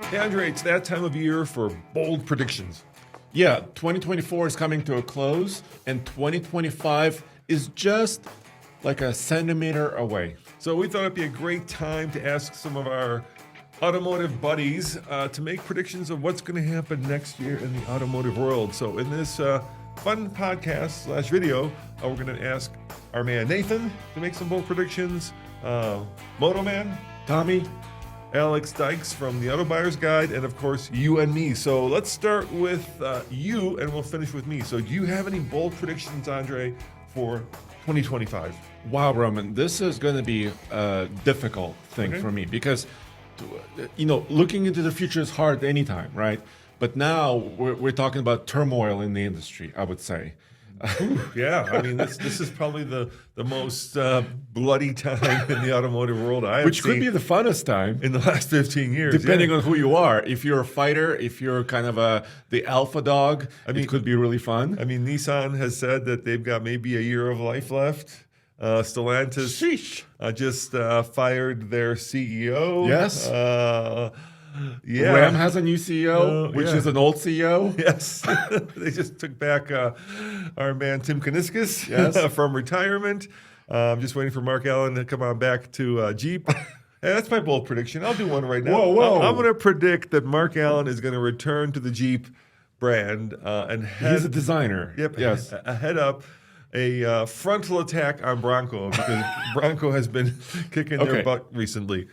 Hey, Andre, it's that time of year for bold predictions. Yeah, 2024 is coming to a close, and 2025 is just like a centimeter away. So we thought it'd be a great time to ask some of our automotive buddies to make predictions of what's going to happen next year in the automotive world. So in this fun podcast / video, we're going to ask our man Nathan to make some bold predictions, Moto Man, Tommy? Alex Dykes from the Auto Buyer's Guide, and of course you and me. So let's start with you, and we'll finish with me. So do you have any bold predictions, Andre, for 2025? Wow, Roman, this is going to be a difficult thing for me because, looking into the future is hard anytime, right? But now we're talking about turmoil in the industry, I would say. Yeah, I mean, this is probably the most bloody time in the automotive world I have Which could seen be the funnest time. in the last 15 years. Depending on who you are. If you're a fighter, if you're kind of the alpha dog, it could be really fun. I mean, Nissan has said that they've got maybe a year of life left. Stellantis just fired their CEO. Yes. Yeah. Ram has a new CEO, which is an old CEO. Yes. They just took back our man Tim Kuniskis from retirement. I'm just waiting for Mark Allen to come on back to Jeep. Hey, that's my bold prediction. I'll do one right now. Whoa. I'm going to predict that Mark Allen is going to return to the Jeep brand and He's a designer. Yep. Yes. Head up a frontal attack on Bronco because Bronco has been kicking their butt recently.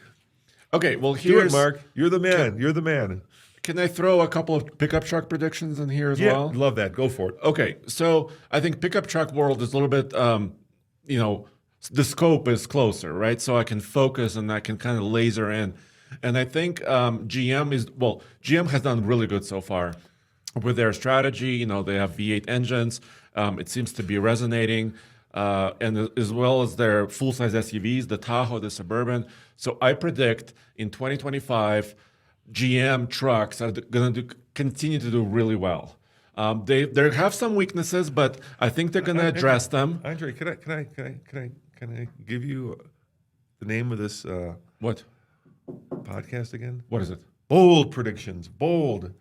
Okay, well, Do it, Mark. You're the man. You're the man. Can I throw a couple of pickup truck predictions in here as well? Yeah, love that. Go for it. Okay, so I think pickup truck world is a little bit, the scope is closer, right? So I can focus and I can kind of laser in. And I think GM has done really good so far with their strategy. They have V8 engines. It seems to be resonating. And as well as their full-size SUVs, the Tahoe, the Suburban. So I predict in 2025, GM trucks are going to continue to do really well. They have some weaknesses, but I think they're going to address them. Andre, can I give you the name of this What podcast again? What is it? Bold predictions. Bold.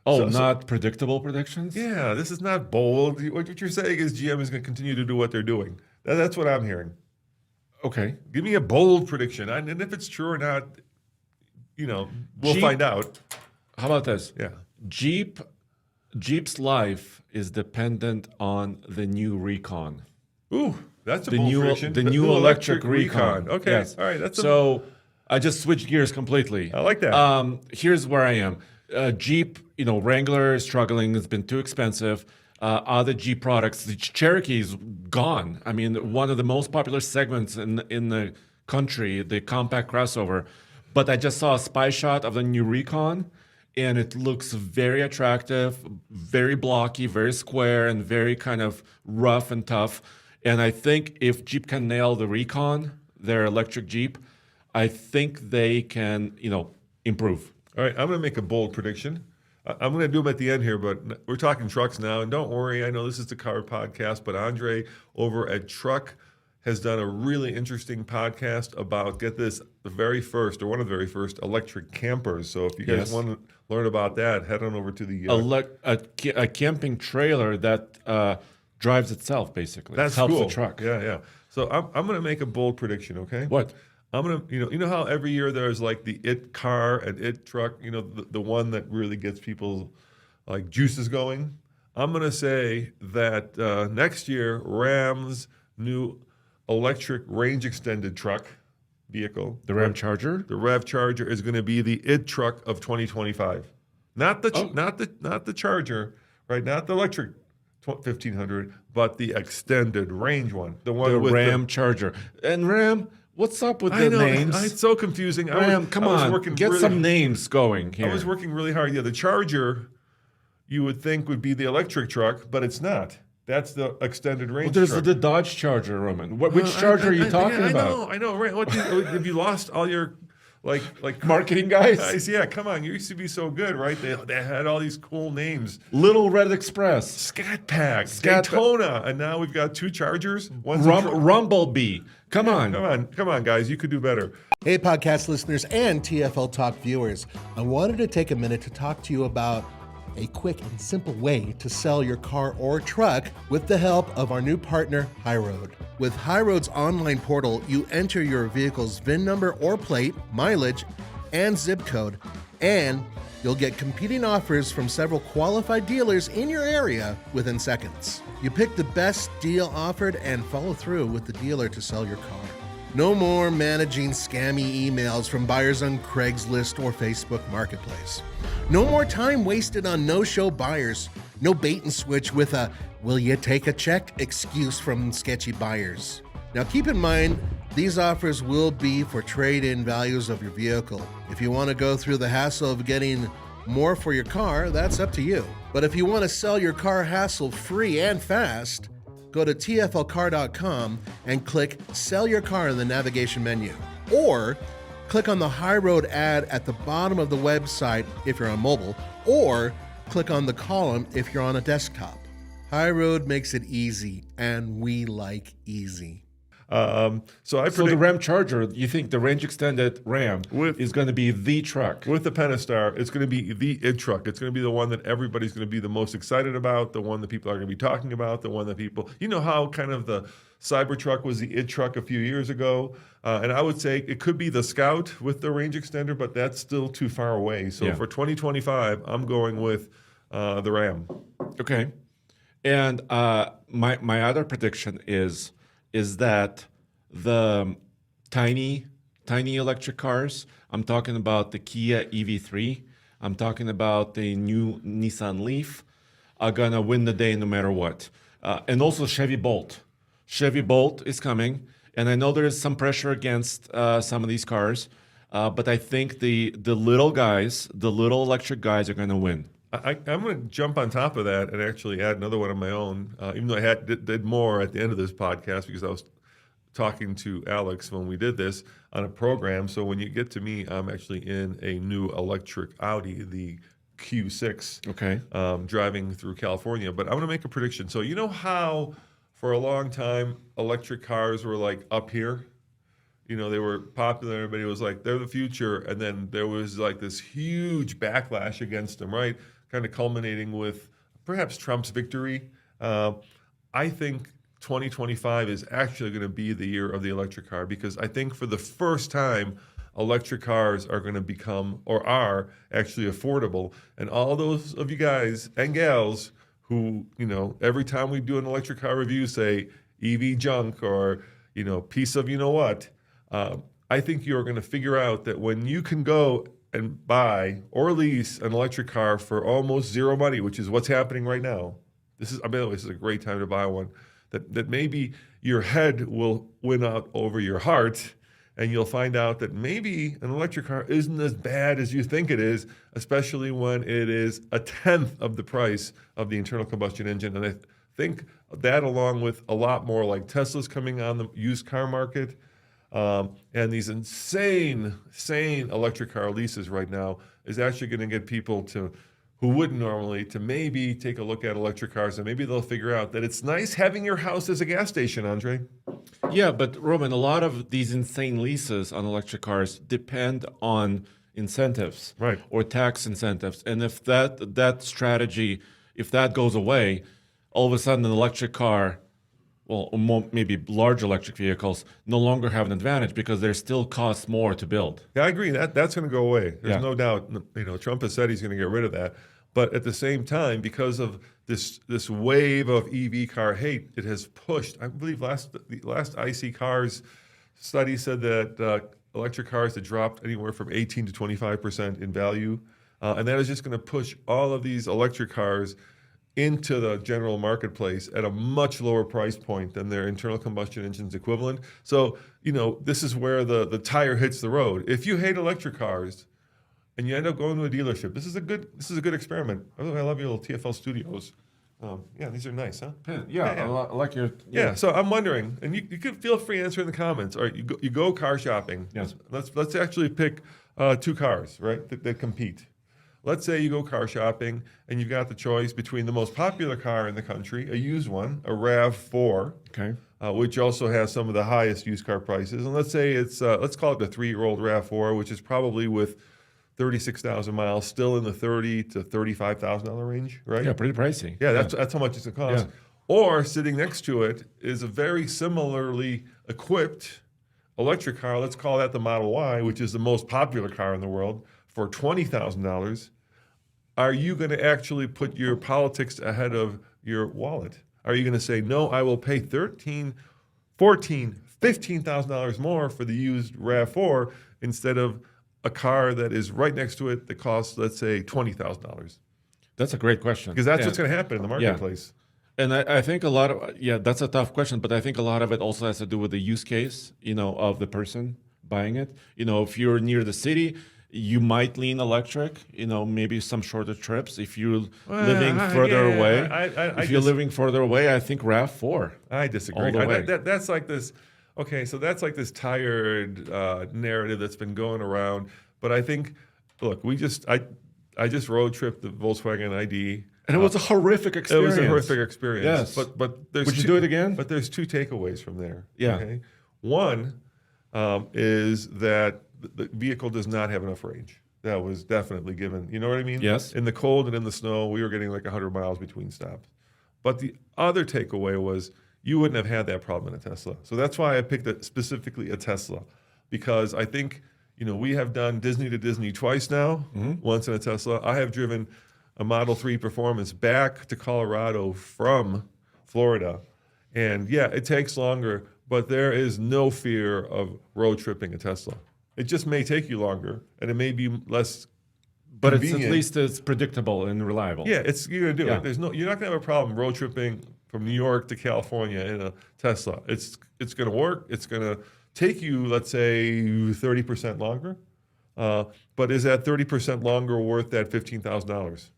Oh, not predictable predictions? Yeah, this is not bold. What you're saying is GM is going to continue to do what they're doing. That's what I'm hearing. Okay. Give me a bold prediction. And if it's true or not, we'll find out. How about this? Yeah. Jeep's life is dependent on the new Recon. Ooh, that's a bold prediction. The new electric Recon. Okay. Yes. All right. I just switched gears completely. I like that. Here's where I am. Jeep, Wrangler is struggling. It's been too expensive. Other Jeep products, the Cherokee is gone. I mean, one of the most popular segments in the country, the compact crossover. But I just saw a spy shot of the new Recon, and it looks very attractive, very blocky, very square, and very kind of rough and tough. And I think if Jeep can nail the Recon, their electric Jeep, I think they can, improve. All right, I'm going to make a bold prediction. I'm going to do them at the end here, but we're talking trucks now. And don't worry, I know this is the car podcast, but Andre over at Truck has done a really interesting podcast about, get this, one of the very first electric campers. So if you guys want to learn about that, head on over to the... a camping trailer that drives itself, basically. That's helps cool. the truck. Yeah. So I'm going to make a bold prediction, okay? What? I'm gonna, you know how every year there's like the it car and it truck, the one that really gets people like juices going. I'm gonna say that next year Ram's new electric range extended truck vehicle, The Ram Charger, the Rev Charger, is going to be the it truck of 2025. Not the Charger, right? Not the electric 1500, but the extended range one, the one with Ram Charger. And Ram, what's up with the names? It's so confusing. Ram, come on, get some names going here. I was working really hard. Yeah, the Charger, you would think would be the electric truck, but it's not. That's the extended range there's truck. the Dodge Charger, Roman. Which Charger are you talking about? I know. Right? Have you lost all your like Marketing guys. guys, yeah, come on, you used to be so good, right? They had all these cool names. Little Red Express. Scat Pack, Scat Pa- Daytona, and now we've got 2 Chargers. One's a Rumblebee. Come on. Come on, guys, you could do better. Hey, podcast listeners and TFL Talk viewers. I wanted to take a minute to talk to you about a quick and simple way to sell your car or truck with the help of our new partner, HighRoad. With HighRoad's online portal, you enter your vehicle's VIN number or plate, mileage, and zip code, and you'll get competing offers from several qualified dealers in your area within seconds. You pick the best deal offered and follow through with the dealer to sell your car. No more managing scammy emails from buyers on Craigslist or Facebook Marketplace. No more time wasted on no-show buyers. No bait and switch with a "will you take a check" excuse from sketchy buyers. Now keep in mind, these offers will be for trade-in values of your vehicle. If you want to go through the hassle of getting more for your car, that's up to you. But if you want to sell your car hassle-free and fast, go to tflcar.com and click Sell Your Car in the navigation menu. Or click on the HighRoad ad at the bottom of the website if you're on mobile, or click on the column if you're on a desktop. HighRoad makes it easy, and we like easy. So I So the Ram Charger, you think the range extended Ram is going to be the truck? with the Pentastar, it's going to be the id truck. It's going to be the one that everybody's going to be the most excited about, the one that people are going to be talking about, the one that people, you know how kind of the Cybertruck was the id truck a few years ago, and I would say it could be the Scout with the range extender, but that's still too far away. So for 2025, I'm going with the Ram. Okay. And my other prediction is that the tiny electric cars, I'm talking about the Kia EV3, I'm talking about the new Nissan Leaf, are gonna win the day no matter what. And also Chevy Bolt. Chevy Bolt is coming, and I know there is some pressure against some of these cars, but I think the little guys, the little electric guys, are gonna win. I'm going to jump on top of that and actually add another one of my own, even though I did more at the end of this podcast because I was talking to Alex when we did this on a program. So when you get to me, I'm actually in a new electric Audi, the Q6, Okay. driving through California. But I'm going to make a prediction. So you know how for a long time electric cars were like up here? You know, they were popular. Everybody was like, they're the future. And then there was like this huge backlash against them, right? Kind of culminating with perhaps Trump's victory. I think 2025 is actually going to be the year of the electric car because I think for the first time, electric cars are going to become or are actually affordable. And all those of you guys and gals who, you know, every time we do an electric car review say EV junk or, you know, piece of you know what, I think you're going to figure out that when you can go and buy or lease an electric car for almost zero money, which is what's happening right now. By the way, this is a great time to buy one. That maybe your head will win out over your heart, and you'll find out that maybe an electric car isn't as bad as you think it is, especially when it is a tenth of the price of the internal combustion engine. And I think that, along with a lot more like Tesla's coming on the used car market, and these insane electric car leases right now is actually going to get people who wouldn't normally to maybe take a look at electric cars, and maybe they'll figure out that it's nice having your house as a gas station, Andre. Yeah, but Roman, a lot of these insane leases on electric cars depend on incentives, Right. or tax incentives. And if that strategy, if that goes away, all of a sudden an electric car, well, or maybe large electric vehicles, no longer have an advantage because they still cost more to build. Yeah, I agree. That's going to go away. There's Yeah. no doubt. You know, Trump has said he's going to get rid of that. But at the same time, because of this wave of EV car hate, it has pushed. I believe the last IC cars study said that electric cars had dropped anywhere from 18 to 25% in value, and that is just going to push all of these electric cars into the general marketplace at a much lower price point than their internal combustion engine's equivalent. So, you know, this is where the tire hits the road. If you hate electric cars and you end up going to a dealership, this is a good experiment. I love your little TFL studios. Yeah, these are nice, huh? Yeah. I like your... Yeah, so I'm wondering, and you could feel free to answer in the comments. All right, you go car shopping. Yes. Let's actually pick two cars, right, that compete. Let's say you go car shopping and you've got the choice between the most popular car in the country, a used one, a RAV4, Okay. which also has some of the highest used car prices. And let's say it's, let's call it the 3-year-old RAV4, which is probably with 36,000 miles, still in the $30,000 to $35,000 range, right? Yeah, pretty pricey. Yeah, that's how much it's going to cost. Yeah. Or sitting next to it is a very similarly equipped electric car. Let's call that the Model Y, which is the most popular car in the world, for $20,000. Are you going to actually put your politics ahead of your wallet? Are you going to say, no, I will pay $13,000, $14,000, $15,000 more for the used RAV4 instead of a car that is right next to it that costs, let's say, $20,000? That's a great question. Because that's what's going to happen in the marketplace. And I think a lot of, that's a tough question, but I think a lot of it also has to do with the use case, of the person buying it. If you're near the city, you might lean electric, maybe some shorter trips. If you're living further away, living further away, I think RAV4. I disagree. That's like this, okay, so that's like this tired narrative that's been going around. But I think, look, I just road tripped the Volkswagen ID. And it was a horrific experience. It was a horrific experience. Yes. But there's Would you do it again? But there's two takeaways from there. Yeah. Okay? One is that the vehicle does not have enough range. That was definitely given. You know what I mean? Yes. In the cold and in the snow, we were getting like 100 miles between stops. But the other takeaway was you wouldn't have had that problem in a Tesla. So that's why I picked specifically a Tesla, because I think, we have done Disney to Disney twice now, once in a Tesla. I have driven a Model 3 Performance back to Colorado from Florida. And yeah, it takes longer, but there is no fear of road tripping a Tesla. It just may take you longer, and it may be less but convenient. At least it's predictable and reliable. Yeah, you're gonna do it. You're not gonna have a problem road tripping from New York to California in a Tesla. It's gonna work. It's gonna take you, let's say, 30% longer. But is that 30% longer worth that $15,000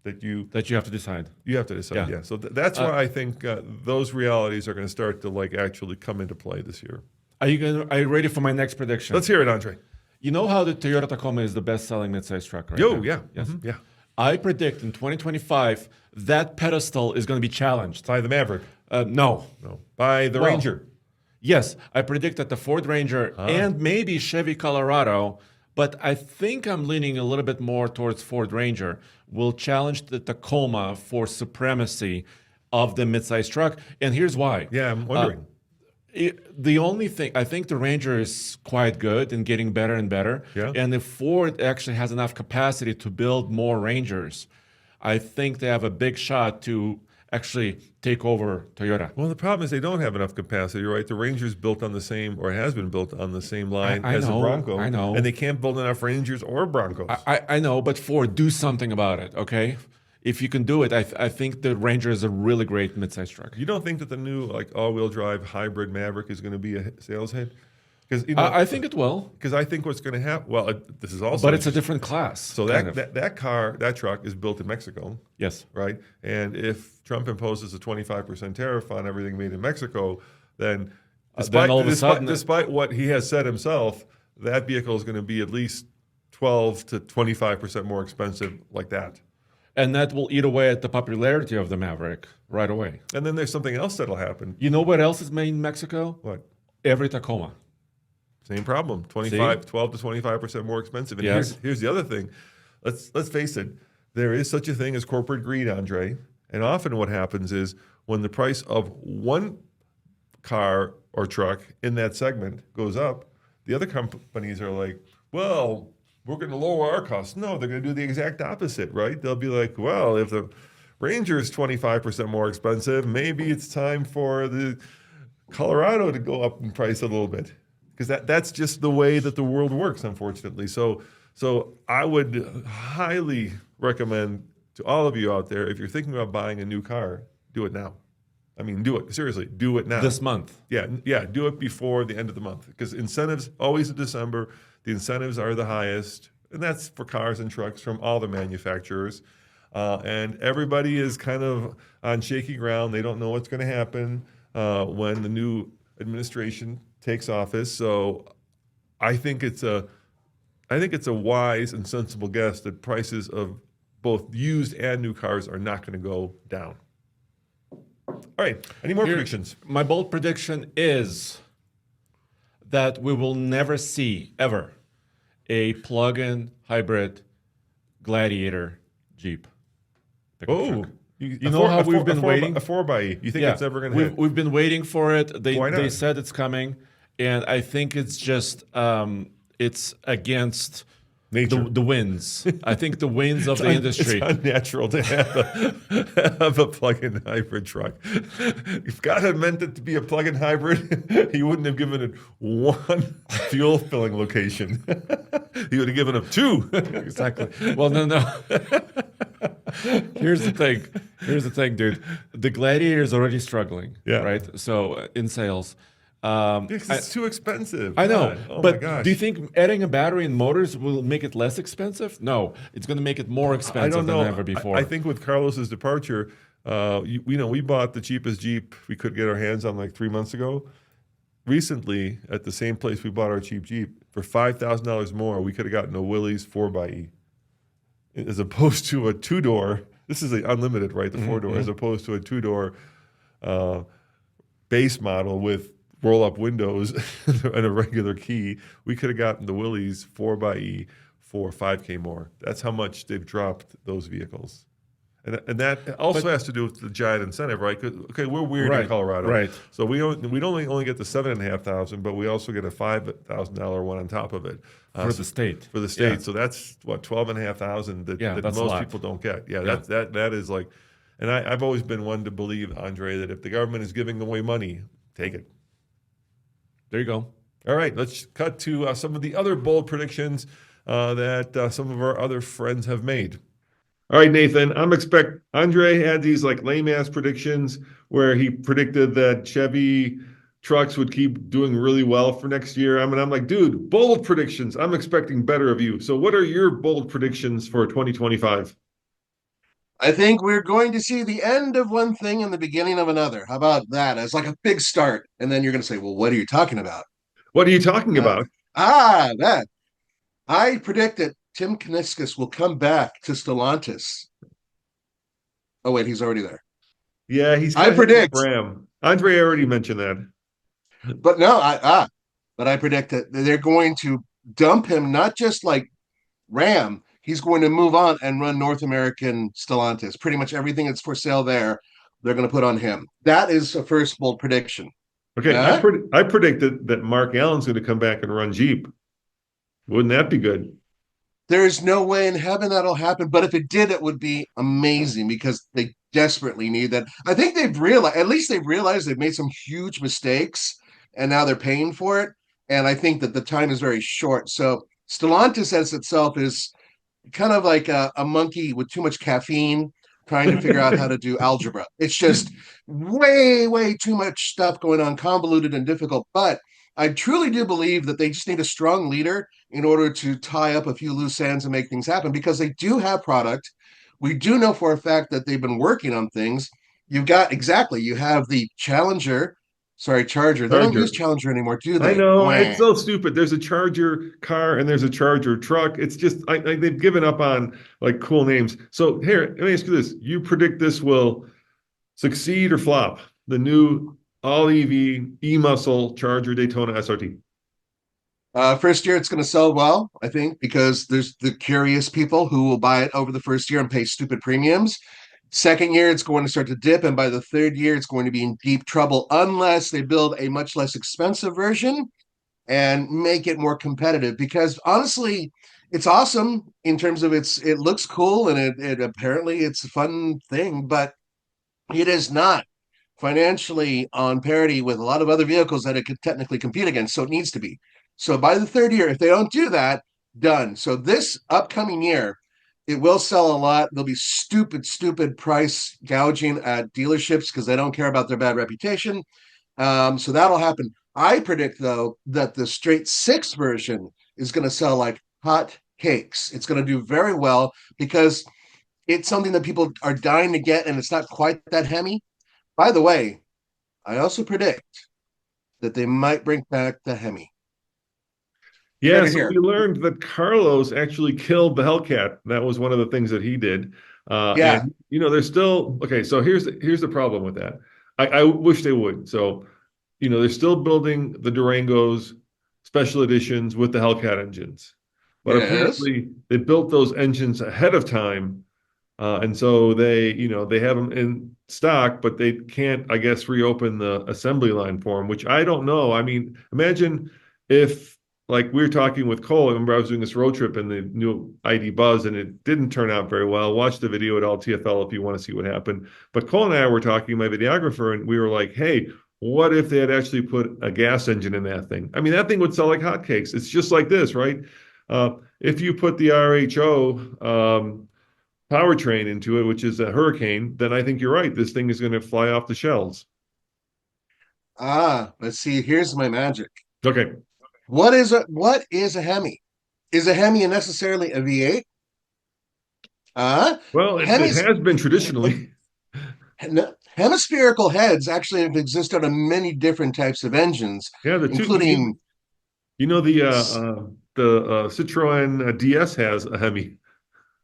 that you have to decide? You have to decide. Yeah. So that's why I think those realities are going to start to actually come into play this year. Are you ready for my next prediction? Let's hear it, Andre. You know how the Toyota Tacoma is the best-selling midsize truck right now? Yeah. Yes. Mm-hmm. Yeah. I predict in 2025 that pedestal is going to be challenged. By the Maverick? No. By the Ranger? Yes. I predict that the Ford Ranger and maybe Chevy Colorado, but I think I'm leaning a little bit more towards Ford Ranger, will challenge the Tacoma for supremacy of the midsize truck. And here's why. Yeah, I'm wondering. The only thing, I think the Ranger is quite good and getting better and better. Yeah. And if Ford actually has enough capacity to build more Rangers, I think they have a big shot to actually take over Toyota. Well, the problem is they don't have enough capacity, right? The Ranger's built on the same, or has been built on the same line as the Bronco. I know. And they can't build enough Rangers or Broncos. I know, but Ford, do something about it, okay? If you can do it, I think the Ranger is a really great midsize truck. You don't think that the new all-wheel drive hybrid Maverick is going to be a sales hit? Because I think it will. Because I think what's going to happen. Well, this is also. But it's a different class. So that truck is built in Mexico. Yes. Right. And if Trump imposes a 25% tariff on everything made in Mexico, then despite what he has said himself, that vehicle is going to be at least 12 to 25% more expensive, like that. And that will eat away at the popularity of the Maverick right away. And then there's something else that'll happen. You know what else is made in Mexico? What? Every Tacoma. Same problem. 12 to 25% more expensive. And here's the other thing. Let's face it. There is such a thing as corporate greed, Andre. And often what happens is when the price of one car or truck in that segment goes up, the other companies are like, well, we're going to lower our costs. No, they're going to do the exact opposite, right? They'll be like, well, if the Ranger is 25% more expensive, maybe it's time for the Colorado to go up in price a little bit. Because that's just the way that the world works, unfortunately. So I would highly recommend to all of you out there, if you're thinking about buying a new car, do it now. I mean, do it. Seriously, do it now. This month. Yeah, do it before the end of the month. Because incentives, always in December, the incentives are the highest. And that's for cars and trucks from all the manufacturers. And everybody is kind of on shaky ground. They don't know what's going to happen when the new administration takes office. So I think it's a I think it's a wise and sensible guess that prices of both used and new cars are not going to go down. All right. Any more predictions? My bold prediction is that we will never see, ever, a plug-in hybrid Gladiator Jeep. Oh, you know how we've been waiting? A 4xe. You think it's ever going to hit? We've been waiting for it. Why not? They said it's coming, and I think it's just it's against nature. The winds. I think the winds of the industry. It's unnatural to have a plug-in hybrid truck. If God had meant it to be a plug-in hybrid, he wouldn't have given it one fuel filling location. He would have given them two. Exactly. Well, no. Here's the thing, dude. The Gladiator is already struggling, right? So in sales. Because it's too expensive. I know, God. Oh but my gosh. do you think adding a battery and motors will make it less expensive? No, it's going to make it more expensive than ever before. I think with Carlos's departure, we bought the cheapest Jeep we could get our hands on like 3 months ago. Recently, at the same place we bought our cheap Jeep, for $5,000 more, we could have gotten a Willys 4xe, as opposed to a two-door. This is the unlimited, right? The four-door, as opposed to a two-door base model with roll-up windows and a regular key. We could have gotten the Willys 4xe for $5K more. That's how much they've dropped those vehicles. And that also has to do with the giant incentive, right? Okay, we're weird in Colorado, right? So we only get the $7,500, but we also get a $5,000 one on top of it for the state. For the state, so that's what $12,500 that most people don't get. That is like, and I've always been one to believe, Andre, that if the government is giving away money, take it. There you go. All right, let's cut to some of the other bold predictions that some of our other friends have made. All right, Nathan, Andre had these like lame ass predictions where he predicted that Chevy trucks would keep doing really well for next year. I'm like, dude, bold predictions. I'm expecting better of you. So what are your bold predictions for 2025? I think we're going to see the end of one thing and the beginning of another. How about that? As like a big start. And then you're going to say, well, what are you talking about? What are you talking about? That. I predict that Tim Kniskus will come back to Stellantis. Oh, wait, he's already there. Yeah, he's I predict. Ram. Andre already mentioned that. But no, but I predict that they're going to dump him, not just like Ram. He's going to move on and run North American Stellantis. Pretty much everything that's for sale there, they're going to put on him. That is a first bold prediction. Okay, I predicted that Mark Allen's going to come back and run Jeep. Wouldn't that be good? There's no way in heaven that'll happen. But if it did, it would be amazing because they desperately need that. I think they've realized they've made some huge mistakes and now they're paying for it. And I think that the time is very short. So Stellantis as itself is kind of like a monkey with too much caffeine trying to figure out how to do algebra. It's just way, way too much stuff going on, convoluted and difficult. But I truly do believe that they just need a strong leader in order to tie up a few loose ends and make things happen because they do have product. We do know for a fact that they've been working on things. You have the Charger. They don't use Challenger anymore, do they? I know. It's so stupid. There's a Charger car and there's a Charger truck. It's just they've given up on like cool names. So here, let me ask you this. You predict this will succeed or flop? The new all-EV e-muscle Charger Daytona SRT. First year, it's going to sell well, I think, because there's the curious people who will buy it over the first year and pay stupid premiums. Second year, it's going to start to dip, and by the third year, it's going to be in deep trouble unless they build a much less expensive version and make it more competitive. Because honestly, it's awesome in terms of it looks cool and it apparently it's a fun thing, but it is not financially on parity with a lot of other vehicles that it could technically compete against. So it needs to be. So by the third year, if they don't do that, done. So this upcoming year, it will sell a lot. There'll be stupid price gouging at dealerships because they don't care about their bad reputation. So that'll happen. I predict, though, that the straight 6 version is going to sell like hot cakes. It's going to do very well because it's something that people are dying to get, and it's not quite that Hemi. By the way, I also predict that they might bring back the Hemi. Yeah, Never so hear. we learned that Carlos actually killed the Hellcat. That was one of the things that he did. Yeah, And there's still okay. So here's the problem with that. I wish they would. So they're still building the Durangos special editions with the Hellcat engines, but yes. apparently they built those engines ahead of time, and so they have them in stock, but they can't, I guess, reopen the assembly line for them, which I don't know. I mean, imagine if, like, we were talking with Cole. I remember I was doing this road trip in the new ID Buzz, and it didn't turn out very well. Watch the video at all TFL if you want to see what happened. But Cole and I were talking, my videographer, and we were like, hey, what if they had actually put a gas engine in that thing? I mean, that thing would sell like hotcakes. It's just like this, right? If you put the RHO powertrain into it, which is a Hurricane, then I think you're right. This thing is going to fly off the shelves. Let's see. Here's my magic. Okay. What is a Hemi? Is a Hemi necessarily a V8? Well, it Hemis has been traditionally. hemispherical heads actually have existed on many different types of engines, Yeah, the two. including The Citroen DS has a Hemi.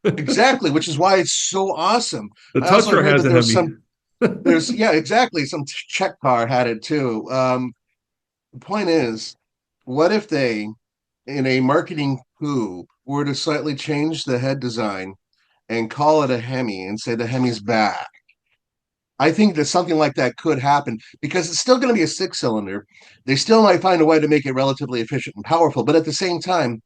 exactly, which is why it's so awesome. The I also Tundra heard has that a Hemi. there's yeah, exactly. Some Czech car had it too. The point is, what if they, in a marketing coup, were to slightly change the head design and call it a Hemi and say the Hemi's back? I think that something like that could happen because it's still going to be a six cylinder. They still might find a way to make it relatively efficient and powerful, but at the same time,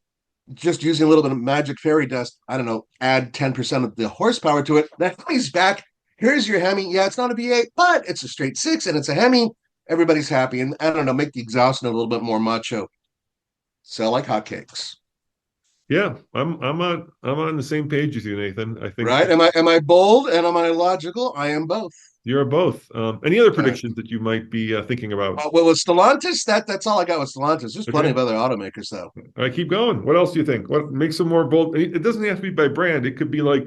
just using a little bit of magic fairy dust, I don't know, add 10% of the horsepower to it. That Hemi's back. Here's your Hemi. Yeah, it's not a V8, but it's a straight six and it's a Hemi. Everybody's happy. And I don't know, make the exhaust a little bit more macho. Sell like hotcakes. Yeah, I'm on the same page with you, Nathan. I think Right? Am I bold and am I logical? I am both. you're both. Any other All right. predictions that you might be thinking about? Well, with Stellantis, that's all I got with Stellantis. There's plenty Okay. of other automakers, though. All right, keep going. What else do you think? What makes them more bold? It doesn't have to be by brand. It could be like,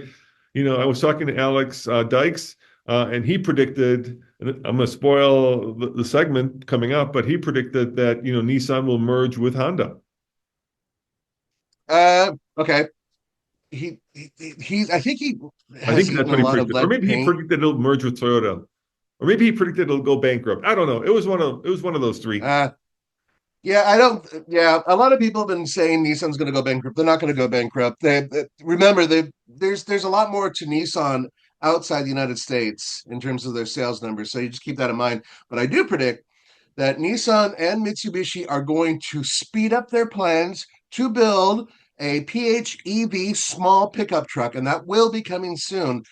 I was talking to Alex Dykes, and he predicted, and I'm going to spoil the segment coming up, but he predicted that, Nissan will merge with Honda. Okay. He's I think he I has think that's eaten what a he lot of predicted. Or lead maybe he paint. predicted it'll merge with Toyota. Or maybe he predicted it'll go bankrupt. I don't know. It was one of those three. Uh, yeah, I don't. Yeah, a lot of people have been saying Nissan's going to go bankrupt. They're not going to go bankrupt. Remember there's a lot more to Nissan outside the United States in terms of their sales numbers. So you just keep that in mind. But I do predict that Nissan and Mitsubishi are going to speed up their plans to build a PHEV small pickup truck, and that will be coming soon.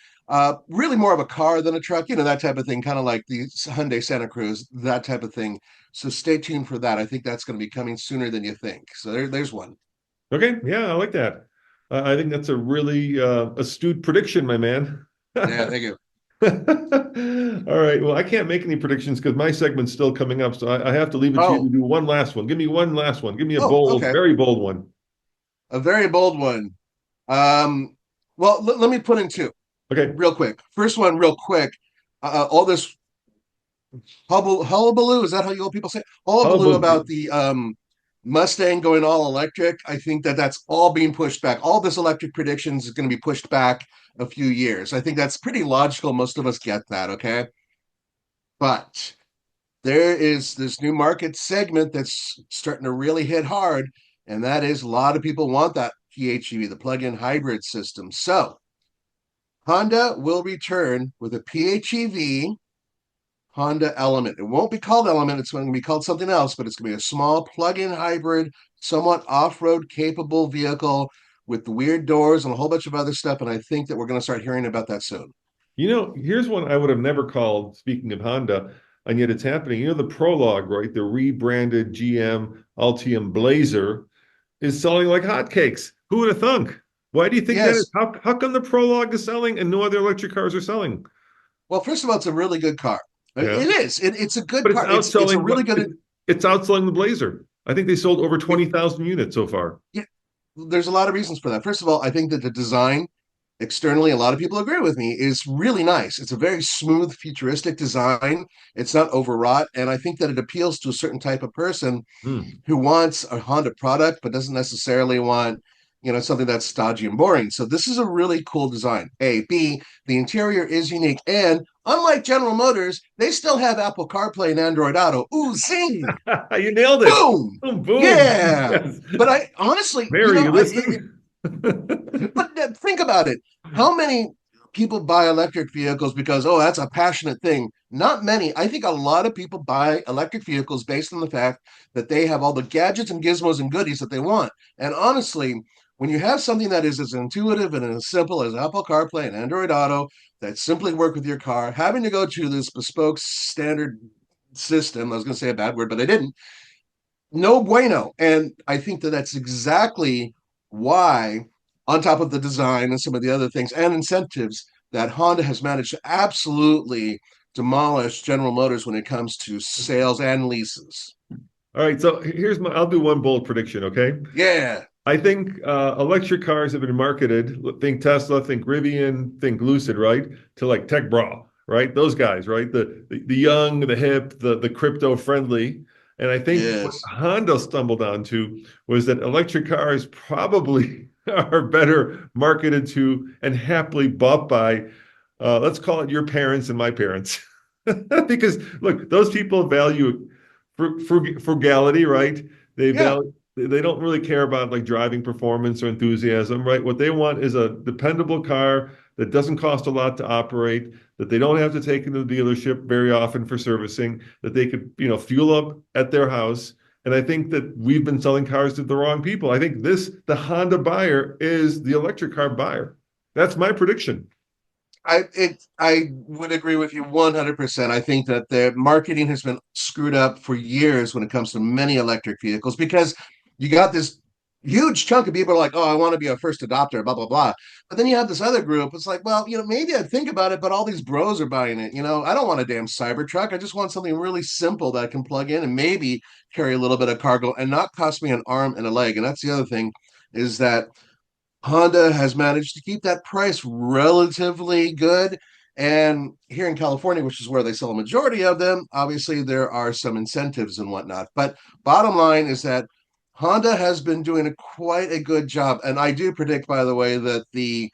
Really more of a car than a truck, that type of thing, kind of like the Hyundai Santa Cruz, that type of thing. So stay tuned for that. I think that's going to be coming sooner than you think. So there's one. Okay, yeah, I like that. I think that's a really astute prediction, my man. Yeah, thank you. All right. Well, I can't make any predictions because my segment's still coming up, so I have to leave it to you to Oh, do one last one. Give me one last one. Give me a oh, bold, okay. very bold one. A very bold one. Um, well, let me put in two Okay. real quick. First one, real quick. All this hullabaloo, is that how you old people say it? Hullabaloo Hullabaloo. about the Mustang going all electric. I think that's all being pushed back. All this electric predictions is going to be pushed back a few years. I think that's pretty logical. Most of us get that, okay? But there is this new market segment that's starting to really hit hard, and that is a lot of people want that PHEV, the plug-in hybrid system. So Honda will return with a PHEV Honda Element. It won't be called Element, it's going to be called something else, but it's going to be a small plug-in hybrid, somewhat off-road capable vehicle with the weird doors and a whole bunch of other stuff. And I think that we're going to start hearing about that soon. Here's one I would have never called, speaking of Honda, and yet it's happening. The Prologue, right? The rebranded GM Altium Blazer is selling like hotcakes. Who would have thunk? Why do you think that is? Yes. How come the Prologue is selling and no other electric cars are selling? Well, first of all, it's a really good car. It Yeah. is. It's a good But it's car. It's a outselling really good. it's outselling the Blazer. I think they sold over It, 20,000 units so far. yeah, there's a lot of reasons for that. First of all, I think that the design externally, a lot of people agree with me, is really nice. It's a very smooth, futuristic design. It's not overwrought. And I think that it appeals to a certain type of person Hmm. who wants a Honda product, but doesn't necessarily want, something that's stodgy and boring. So this is a really cool design. A, B, the interior is unique. And unlike General Motors, they still have Apple CarPlay and Android Auto. Ooh, zing! You nailed it. Boom! Boom, boom. Yeah. Yes. But I honestly, Mary, you listening? but think about it. How many people buy electric vehicles because, oh, that's a passionate thing? Not many. I think a lot of people buy electric vehicles based on the fact that they have all the gadgets and gizmos and goodies that they want. And honestly, when you have something that is as intuitive and as simple as Apple CarPlay and Android Auto that simply work with your car, having to go to this bespoke standard system, I was going to say a bad word, but I didn't, no bueno. And I think that that's exactly why, on top of the design and some of the other things and incentives, that Honda has managed to absolutely demolish General Motors when it comes to sales and leases. All right, so I'll do one bold prediction, okay? Yeah. I think electric cars have been marketed, think Tesla, think Rivian, think Lucid, right? To like tech bra, right? Those guys, right? The young, the hip, the crypto friendly. And I think what Yes. Honda stumbled onto was that electric cars probably are better marketed to and happily bought by, let's call it your parents and my parents. Because look, those people value frugality, right? They Yeah. value they don't really care about like driving performance or enthusiasm, right? What they want is a dependable car that doesn't cost a lot to operate, that they don't have to take into the dealership very often for servicing, that they could, fuel up at their house. And I think that we've been selling cars to the wrong people. I think the Honda buyer is the electric car buyer. That's my prediction. I would agree with you 100%. I think that the marketing has been screwed up for years when it comes to many electric vehicles because you got this huge chunk of people are like, oh, I want to be a first adopter, blah blah blah. But then you have this other group. It's like, well, maybe I'd think about it, but all these bros are buying it. I don't want a damn Cybertruck. I just want something really simple that I can plug in and maybe carry a little bit of cargo and not cost me an arm and a leg. And that's the other thing is that Honda has managed to keep that price relatively good. And here in California, which is where they sell a majority of them, obviously there are some incentives and whatnot. But bottom line is that Honda has been doing quite a good job. And I do predict, by the way, that the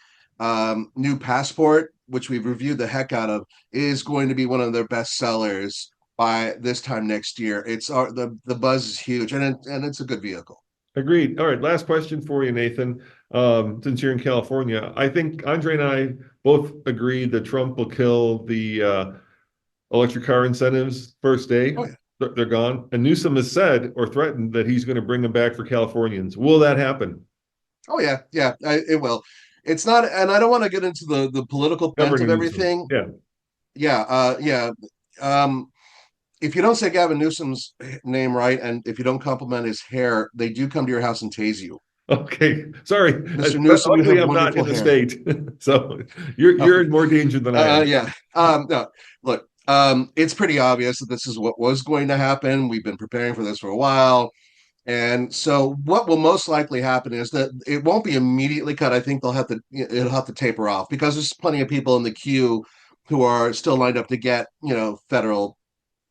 new Passport, which we've reviewed the heck out of, is going to be one of their best sellers by this time next year. The buzz is huge, and it's a good vehicle. Agreed. All right, last question for you, Nathan. Since you're in California, I think Andre and I both agree that Trump will kill the electric car incentives first day. Oh yeah. They're gone. And Newsom has said or threatened that he's going to bring them back for Californians. Will that happen? Oh yeah, yeah, it will. It's not, and I don't want to get into the political bent of Governor Newsom. everything. Yeah. Yeah, yeah. Um, if you don't say Gavin Newsom's name right, and if you don't compliment his hair, they do come to your house and tase you. Okay. Sorry. Mr. Newsom, you Luckily, have I'm not wonderful in the hair. state, so you're in more danger than I am. Yeah. No, look, it's pretty obvious that this is what was going to happen. We've been preparing for this for a while. And so what will most likely happen is that it won't be immediately cut. I think it'll have to taper off because there's plenty of people in the queue who are still lined up to get, federal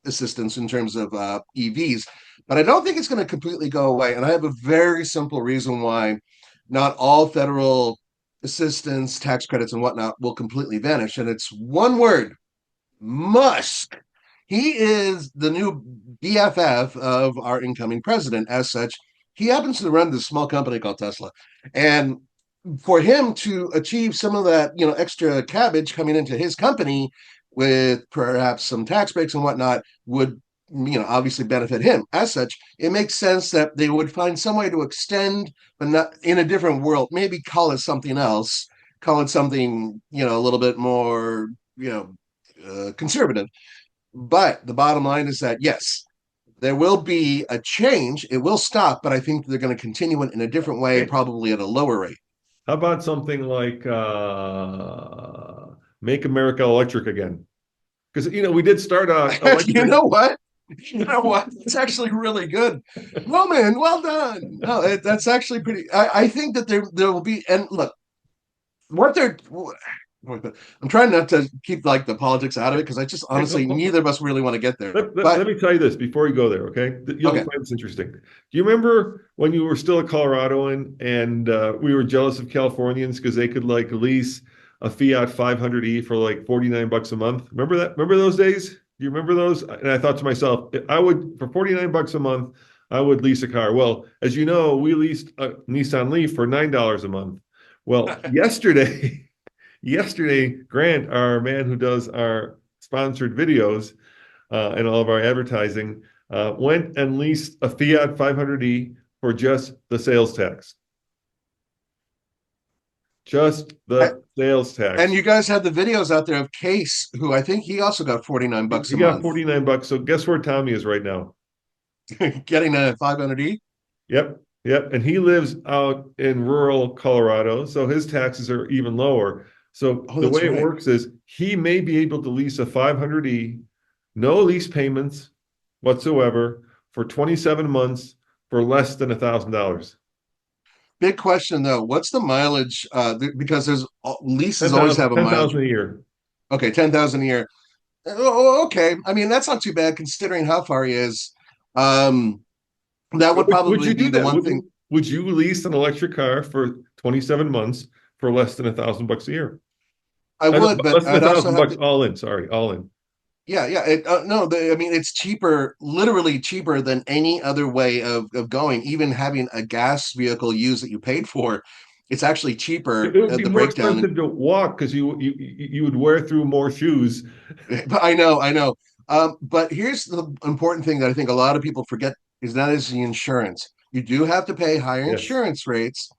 assistance in terms of EVs. But I don't think it's going to completely go away. And I have a very simple reason why not all federal assistance, tax credits, and whatnot will completely vanish. And it's one word: Musk. He is the new BFF of our incoming president. As such, he happens to run this small company called Tesla. And for him to achieve some of that, extra cabbage coming into his company with perhaps some tax breaks and whatnot would, obviously benefit him. As such, it makes sense that they would find some way to extend, but not in a different world. Maybe call it something else, call it something, a little bit more, conservative. But the bottom line is that, yes, there will be a change. It will stop, but I think they're going to continue it in a different way, Okay. probably at a lower rate. How about something like Make America Electric Again? Because we did start You electric. know what? You know what? It's actually really good. Roman, well done. No, that's actually pretty. I think that there will be. And look, what they're. I'm trying not to keep like the politics out of it because I just Hey, honestly neither of us really want to get there. let But me tell you this before you go there, okay? You'll okay, find this interesting. Do you remember when you were still a Coloradoan and we were jealous of Californians because they could like lease a Fiat 500e for like 49 bucks a month? Remember that? Remember those days? Do you remember those? And I thought to myself, I would, for 49 bucks a month, I would lease a car. Well, as you know, we leased a Nissan Leaf for $9 a month. Well, yesterday, yesterday, Grant, our man who does our sponsored videos and all of our advertising, went and leased a Fiat 500e for just the sales tax. Just the sales and tax. you guys had the videos out there of Case, who I think he also got 49 bucks He a got month, 49 bucks. So guess where Tommy is right now? getting a 500e. Yep. Yep. And he lives out in rural Colorado. So his taxes are even lower. So Oh, the that's way it right. works is he may be able to lease a 500e, no lease payments whatsoever for 27 months for less than $1,000. Big question though. What's the mileage? Because there's leases always 10,000, have a mileage. 10,000 a year. Okay, 10,000 a year. Okay. I mean, that's not too bad considering how far he is. Um, that would Would probably you be do the that? one thing. Would you lease an electric car for 27 months for less than $1,000 a year? I would, but Less than a I'd also thousand have bucks to. all in. Sorry, all in. Yeah, yeah. No, I mean, it's cheaper, literally cheaper than any other way of going. Even having a gas vehicle used that you paid for, it's actually cheaper It would at be the more breakdown. expensive to walk because you would wear through more shoes. I know, I know. But here's the important thing that I think a lot of people forget is that is the insurance. You do have to pay higher Yes. insurance rates.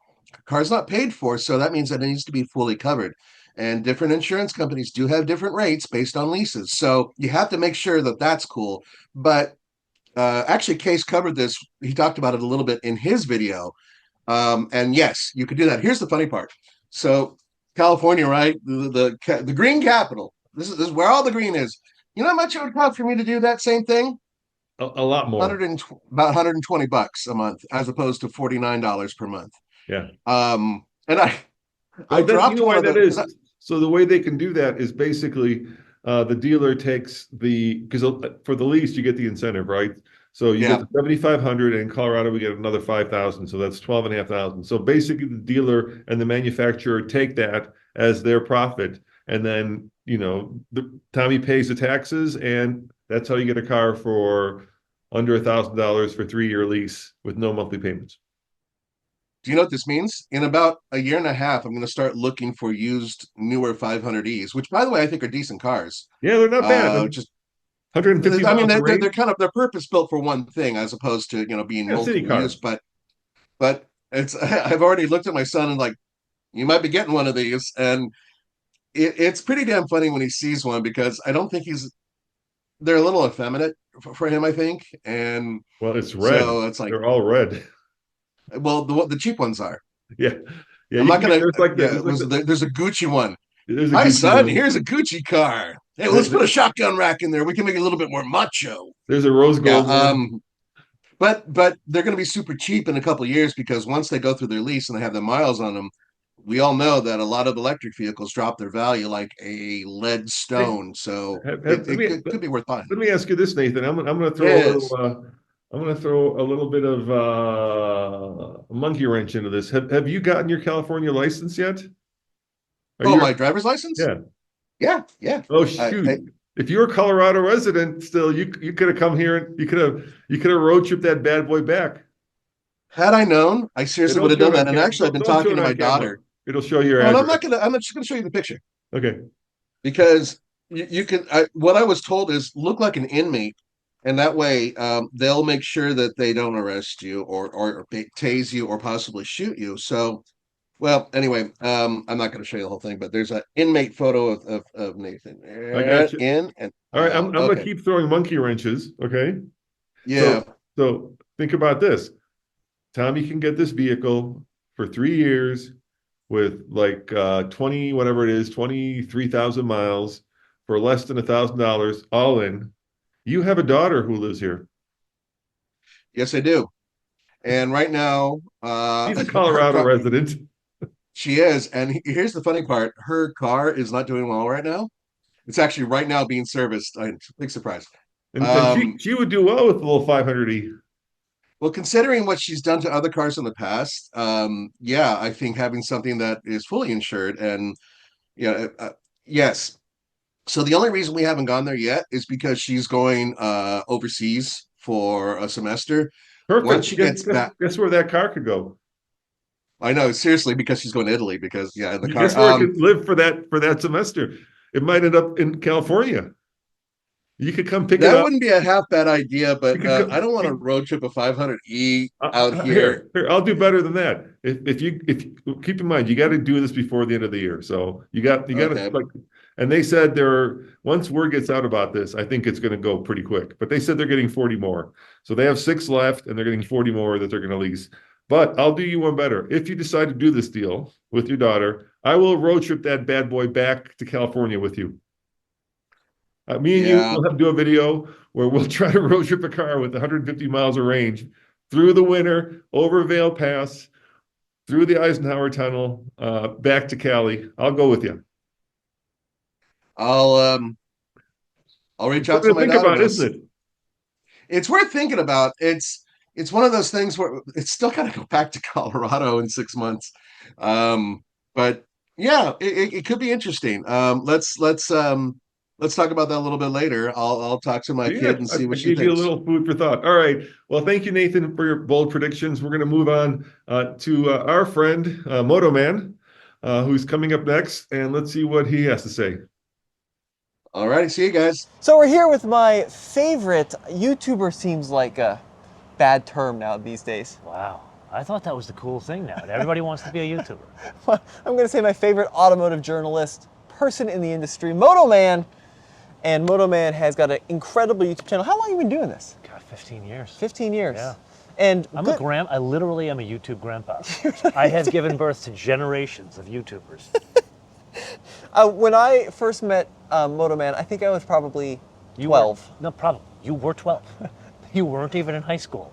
Car's not paid for, so that means that it needs to be fully covered. And different insurance companies do have different rates based on leases. So you have to make sure that that's cool. But actually, Case covered this. He talked about it a little bit in his video. And yes, you could do that. Here's the funny part. So California, right? The green capital. This is where all the green is. You know how much it would cost for me to do that same thing? A lot more. About 120 bucks a month, as opposed to $49 per month. Yeah. And I Well, that you dropped know one why of that the because is. So the way they can do that is basically the dealer takes the because for the lease you get the incentive, right? So you get yeah, the 7,500, and in Colorado we get another 5,000, so that's 12,500. So basically, the dealer and the manufacturer take that as their profit, and then Tommy pays the taxes, and that's how you get a car for under $1,000 for 3-year lease with no monthly payments. do you know what this means? In about a year and a half, I'm going to start looking for used newer 500Es, which by the way I think are decent cars. Yeah, they're not bad. Just 150 I mean miles of they're range. kind of they're purpose built for one thing as opposed to being Yeah, city multiple use. car. But it's I've already looked at my son and like you might be getting one of these, and it's pretty damn funny when he sees one because I don't think they're a little effeminate for him, I think, and Well, it's red. so it's like, They're all red. well, the cheap ones are. Yeah, yeah. I'm You not can get gonna. there's like Yeah, there's a Gucci one. there's a Hi, Gucci son. one. Here's a Gucci car. Hey, There- let's put a there- shotgun rack in there. We can make it a little bit more macho. There's a rose Yeah. gold one. But they're going to be super cheap in a couple of years because once they go through their lease and they have the miles on them, we all know that a lot of electric vehicles drop their value like a lead Hey, stone. So let me could be worth buying. let me ask you this, Nathan. I'm going to throw a little. Yes. I'm going to throw a little bit of a monkey wrench into this. Have you gotten your California license yet? Are Oh, you? my driver's license? Yeah. Yeah, yeah. Oh I shoot! If you're a Colorado resident, still you could have come here and you could have road tripped that bad boy back. had I known, I Hey, seriously would don't have show done it on that. And camera. actually, I've been Don't show talking it to on my camera. daughter. It'll show your Oh, and address. I'm not just gonna show you the picture Okay. because you can. What I was told is look like an inmate, and that way they'll make sure that they don't arrest you or tase you or possibly shoot you. So, well, anyway, I'm not going to show you the whole thing, but there's an inmate photo of Nathan I got you. in and All right, out. I'm gonna Okay, keep throwing monkey wrenches. Okay. yeah, So think about this. Tommy can get this vehicle for 3 years with like 20, whatever it is, 23,000 miles for less than $1,000 all in. You have a daughter who lives here. yes, I do. And right now, She's a Colorado resident. She is, and here's the funny part: her car is not doing well right now. It's actually right now being serviced. Big surprise. And she Um, she would do well with the little 500e. well, considering what she's done to other cars in the past, yeah, I think having something that is fully insured and yeah, yes. So the only reason we haven't gone there yet is because she's going overseas for a semester. Once Perfect. she Guess, gets guess, back, guess where that car could go? I know seriously because she's going to Italy because yeah, in the car. Guess where it could live for that semester? It might end up in California. You could come pick it That up. wouldn't be a half bad idea, You but could I come. don't want to road trip a 500e out here. Here, I'll do better than that. If keep in mind, you got to do this before the end of the year. So you got to Okay. like, and they said once word gets out about this, I think it's going to go pretty quick. But they said they're getting 40 more, so they have 6 left, and they're getting 40 more that they're going to lease. But I'll do you one better. If you decide to do this deal with your daughter, I will road trip that bad boy back to California with you. Me and you Yeah. will have to do a video where we'll try to road trip a car with 150 miles of range through the winter, over Vail Pass, through the Eisenhower Tunnel, back to Cali. I'll go with you. I'll um I'll reach out to Something to my think daughter. about, isn't it? It's worth thinking about. It's one of those things where it's still got to go back to Colorado in 6 months. But yeah, it could be interesting. Let's talk about that a little bit later. I'll talk to my Yeah, kid and I see what she gave you a thinks. little food for thought. All right. Well, thank you, Nathan, for your bold predictions. We're going to move on to our friend, Moto Man, who's coming up next. And let's see what he has to say. All right, see you guys. So we're here with my favorite YouTuber. Seems like a bad term now these days. Wow. I thought that was the cool thing now. Everybody wants to be a YouTuber. I'm going to say my favorite automotive journalist, person in the industry, Moto Man. And Moto Man has got an incredible YouTube channel. How long have you been doing this? God, 15 years. 15 years. Yeah. And I literally am a YouTube grandpa. I have given birth to generations of YouTubers. when I first met Moto Man, I think I was probably 12. No problem. You were 12. You weren't even in high school.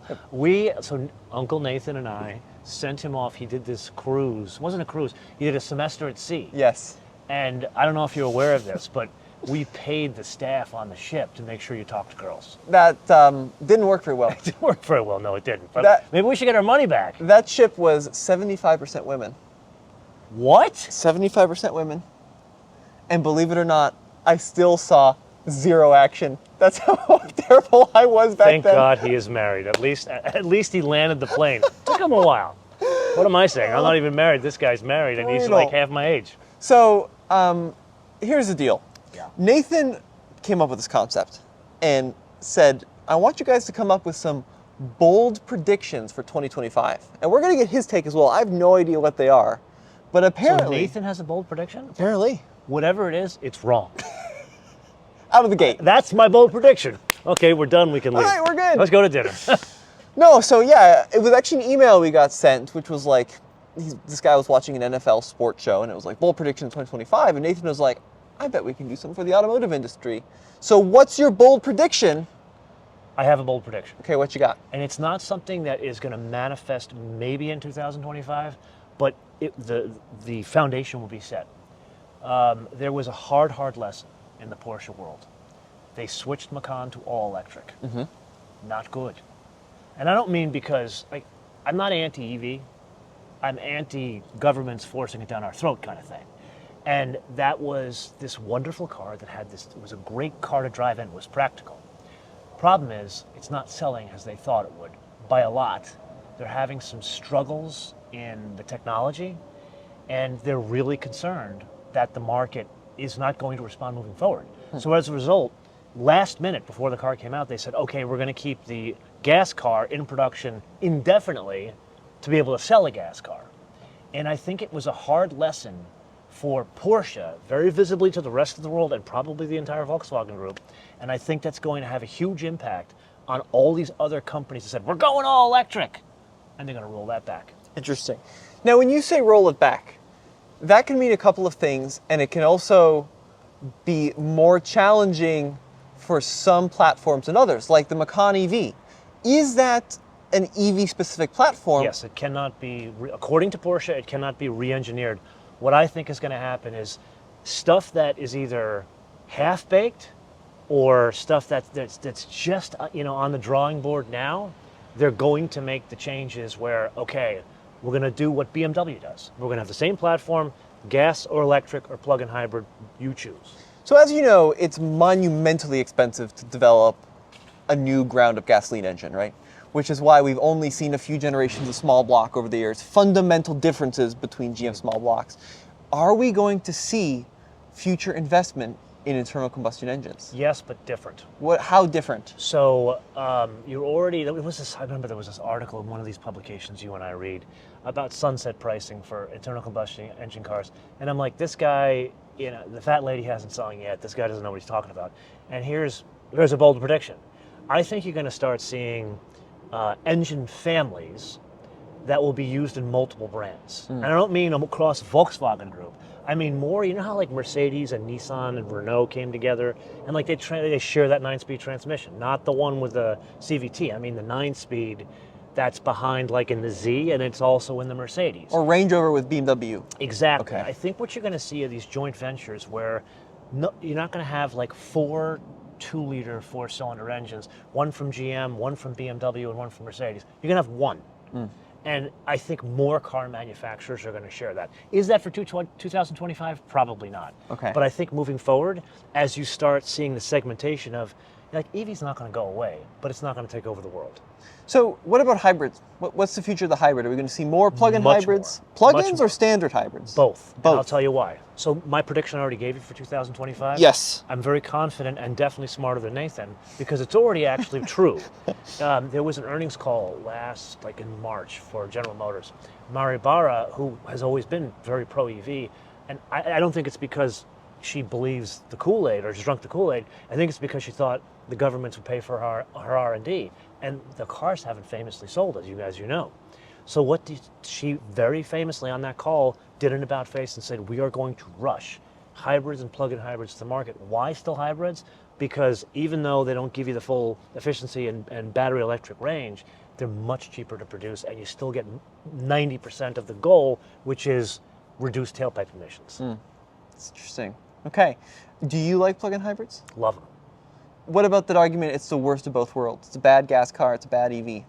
So Uncle Nathan and I sent him off. He did this cruise. It wasn't a cruise. He did a semester at sea. Yes. And I don't know if you're aware of this, but we paid the staff on the ship to make sure you talked to girls. That didn't work very well. It didn't work very well. No, it didn't. But maybe we should get our money back. That ship was 75% women. What? 75% women. And believe it or not, I still saw zero action. That's how terrible I was back Thank then. God he is married. At least he landed the plane. Took him a while. What am I saying? I'm not even married. This guy's married, and he's Brutal. like half my age. So here's the deal. Yeah. Nathan came up with this concept and said, I want you guys to come up with some bold predictions for 2025. And we're going to get his take as well. I have no idea what they are. But So apparently... Nathan has a bold prediction? Apparently. Whatever it is, it's wrong. Out of the gate. That's my bold prediction. Okay, we're done. We can leave. All right, we're good. Let's go to dinner. No, so yeah, it was actually an email we got sent, which was like, this guy was watching an NFL sports show, and it was like, bold prediction 2025, and Nathan was like, I bet we can do something for the automotive industry. So what's your bold prediction? I have a bold prediction. Okay, what you got? And it's not something that is going to manifest maybe in 2025, but the foundation will be set. There was a hard lesson in the Porsche world. They switched Macan to all electric. Mm-hmm. Not good. And I don't mean because I'm not anti-EV. I'm anti-governments forcing it down our throat kind of thing. And that was this wonderful car that had this, it was a great car to drive in, it was practical. Problem is, it's not selling as they thought it would, by a lot. They're having some struggles in the technology, and they're really concerned that the market is not going to respond moving forward. So as a result, last minute before the car came out, they said, okay, we're going to keep the gas car in production indefinitely to be able to sell a gas car. And I think it was a hard lesson for Porsche, very visibly to the rest of the world and probably the entire Volkswagen group. And I think that's going to have a huge impact on all these other companies that said, we're going all electric. And they're going to roll that back. Interesting. Now, when you say roll it back, that can mean a couple of things, and it can also be more challenging for some platforms than others, like the Macan EV. Is that an EV-specific platform. Yes, it cannot be, according to Porsche, it cannot be re-engineered. What I think is going to happen is stuff that is either half-baked or stuff that's just on the drawing board now. They're going to make the changes where, okay, we're going to do what BMW does. We're going to have the same platform, gas or electric or plug-in hybrid, you choose. So as you know, it's monumentally expensive to develop a new ground-up gasoline engine, right? Which is why we've only seen a few generations of small block over the years. Fundamental differences between GM small blocks. Are we going to see future investment in internal combustion engines? Yes, but different. How different? So I remember there was this article in one of these publications you and I read about sunset pricing for internal combustion engine cars. And I'm like, this guy, the fat lady hasn't sung yet. This guy doesn't know what he's talking about. And here's a bold prediction. I think you're going to start seeing engine families that will be used in multiple brands. And I don't mean across Volkswagen Group. I mean more, how like Mercedes and Nissan and Renault came together and like they share that 9-speed transmission, not the one with the CVT. I mean the 9-speed that's behind like in the Z and it's also in the Mercedes. Or Range Rover with BMW. Exactly. Okay. I think what you're going to see are these joint ventures where you're not going to have like 4 2-liter 4-cylinder engines, one from GM, one from BMW, and one from Mercedes. You're going to have one. And I think more car manufacturers are going to share that. Is that for 2025? Probably not. Okay. But I think moving forward, as you start seeing the segmentation of, like, EV's not going to go away, but it's not going to take over the world. So what about hybrids? What's the future of the hybrid? Are we going to see more plug-in Much hybrids? more. Plug-ins Much or more. standard hybrids? Both. Both. And I'll tell you why. So my prediction I already gave you for 2025. Yes. I'm very confident and definitely smarter than Nathan because it's already actually true. There was an earnings call like in March for General Motors. Mari Barra, who has always been very pro-EV, and I don't think it's because she believes the Kool-Aid or she's drunk the Kool-Aid. I think it's because she thought the governments would pay for her R&D. And the cars haven't famously sold, as you know. So what did she very famously on that call did an about face and said, we are going to rush hybrids and plug-in hybrids to the market. Why still hybrids? Because even though they don't give you the full efficiency and battery electric range, they're much cheaper to produce and you still get 90% of the goal, which is reduced tailpipe emissions. That's interesting. Okay. Do you like plug-in hybrids? Love them. What about that argument, it's the worst of both worlds? It's a bad gas car, it's a bad EV.